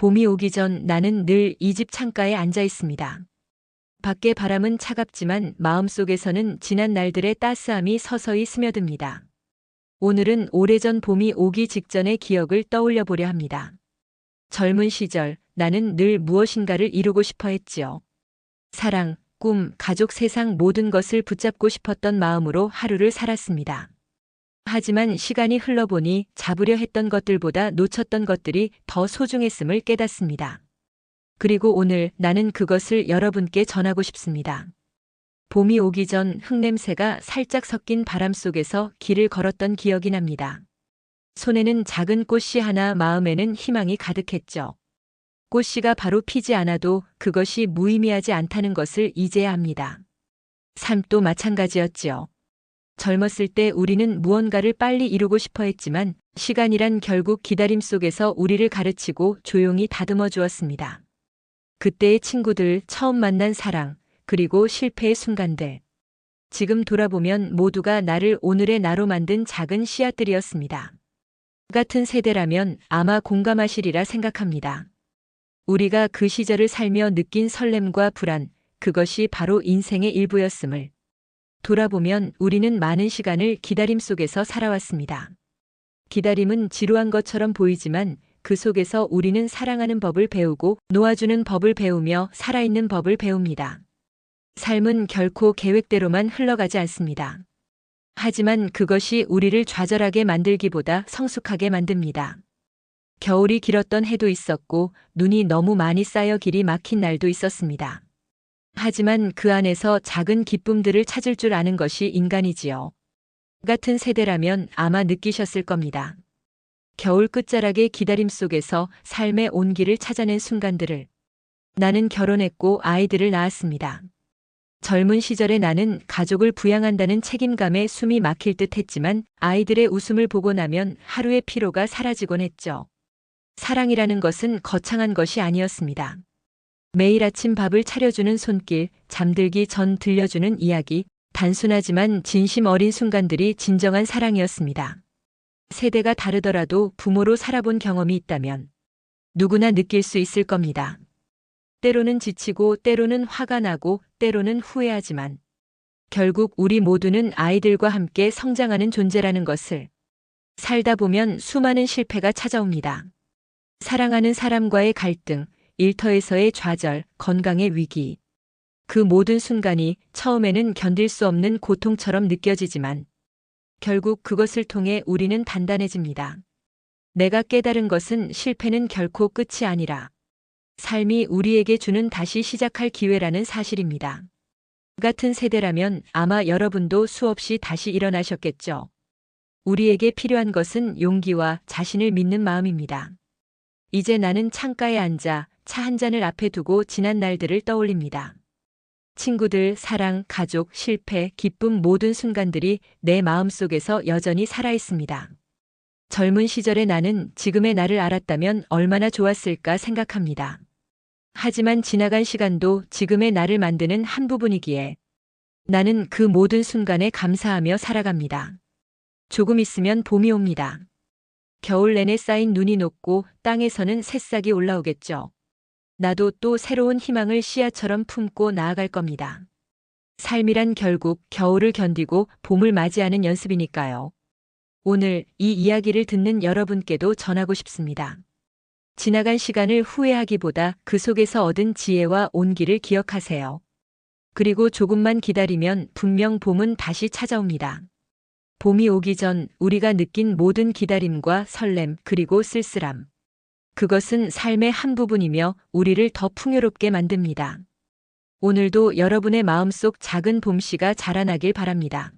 봄이 오기 전 나는 늘 이 집 창가에 앉아 있습니다. 밖의 바람은 차갑지만 마음속에서는 지난 날들의 따스함이 서서히 스며듭니다. 오늘은 오래전 봄이 오기 직전의 기억을 떠올려 보려 합니다. 젊은 시절 나는 늘 무엇인가를 이루고 싶어 했지요. 사랑, 꿈, 가족, 세상 모든 것을 붙잡고 싶었던 마음으로 하루를 살았습니다. 하지만 시간이 흘러보니 잡으려 했던 것들보다 놓쳤던 것들이 더 소중했음을 깨닫습니다. 그리고 오늘 나는 그것을 여러분께 전하고 싶습니다. 봄이 오기 전 흙냄새가 살짝 섞인 바람 속에서 길을 걸었던 기억이 납니다. 손에는 작은 꽃씨 하나, 마음에는 희망이 가득했죠. 꽃씨가 바로 피지 않아도 그것이 무의미하지 않다는 것을 이제야 합니다. 삶도 마찬가지였지요. 젊었을 때 우리는 무언가를 빨리 이루고 싶어 했지만 시간이란 결국 기다림 속에서 우리를 가르치고 조용히 다듬어 주었습니다. 그때의 친구들, 처음 만난 사랑, 그리고 실패의 순간들. 지금 돌아보면 모두가 나를 오늘의 나로 만든 작은 씨앗들이었습니다. 같은 세대라면 아마 공감하시리라 생각합니다. 우리가 그 시절을 살며 느낀 설렘과 불안, 그것이 바로 인생의 일부였음을. 돌아보면 우리는 많은 시간을 기다림 속에서 살아왔습니다. 기다림은 지루한 것처럼 보이지만 그 속에서 우리는 사랑하는 법을 배우고 놓아주는 법을 배우며 살아있는 법을 배웁니다. 삶은 결코 계획대로만 흘러가지 않습니다. 하지만 그것이 우리를 좌절하게 만들기보다 성숙하게 만듭니다. 겨울이 길었던 해도 있었고 눈이 너무 많이 쌓여 길이 막힌 날도 있었습니다. 하지만 그 안에서 작은 기쁨들을 찾을 줄 아는 것이 인간이지요. 같은 세대라면 아마 느끼셨을 겁니다. 겨울 끝자락의 기다림 속에서 삶의 온기를 찾아낸 순간들을. 나는 결혼했고 아이들을 낳았습니다. 젊은 시절에 나는 가족을 부양한다는 책임감에 숨이 막힐 듯 했지만 아이들의 웃음을 보고 나면 하루의 피로가 사라지곤 했죠. 사랑이라는 것은 거창한 것이 아니었습니다. 매일 아침 밥을 차려주는 손길, 잠들기 전 들려주는 이야기, 단순하지만 진심 어린 순간들이 진정한 사랑이었습니다. 세대가 다르더라도 부모로 살아본 경험이 있다면 누구나 느낄 수 있을 겁니다. 때로는 지치고 때로는 화가 나고 때로는 후회하지만 결국 우리 모두는 아이들과 함께 성장하는 존재라는 것을. 살다 보면 수많은 실패가 찾아옵니다. 사랑하는 사람과의 갈등, 일터에서의 좌절, 건강의 위기. 그 모든 순간이 처음에는 견딜 수 없는 고통처럼 느껴지지만 결국 그것을 통해 우리는 단단해집니다. 내가 깨달은 것은 실패는 결코 끝이 아니라 삶이 우리에게 주는 다시 시작할 기회라는 사실입니다. 같은 세대라면 아마 여러분도 수없이 다시 일어나셨겠죠. 우리에게 필요한 것은 용기와 자신을 믿는 마음입니다. 이제 나는 창가에 앉아 차 한 잔을 앞에 두고 지난 날들을 떠올립니다. 친구들, 사랑, 가족, 실패, 기쁨 모든 순간들이 내 마음속에서 여전히 살아있습니다. 젊은 시절의 나는 지금의 나를 알았다면 얼마나 좋았을까 생각합니다. 하지만 지나간 시간도 지금의 나를 만드는 한 부분이기에 나는 그 모든 순간에 감사하며 살아갑니다. 조금 있으면 봄이 옵니다. 겨울 내내 쌓인 눈이 녹고 땅에서는 새싹이 올라오겠죠. 나도 또 새로운 희망을 씨앗처럼 품고 나아갈 겁니다. 삶이란 결국 겨울을 견디고 봄을 맞이하는 연습이니까요. 오늘 이 이야기를 듣는 여러분께도 전하고 싶습니다. 지나간 시간을 후회하기보다 그 속에서 얻은 지혜와 온기를 기억하세요. 그리고 조금만 기다리면 분명 봄은 다시 찾아옵니다. 봄이 오기 전 우리가 느낀 모든 기다림과 설렘 그리고 쓸쓸함. 그것은 삶의 한 부분이며 우리를 더 풍요롭게 만듭니다. 오늘도 여러분의 마음속 작은 봄씨가 자라나길 바랍니다.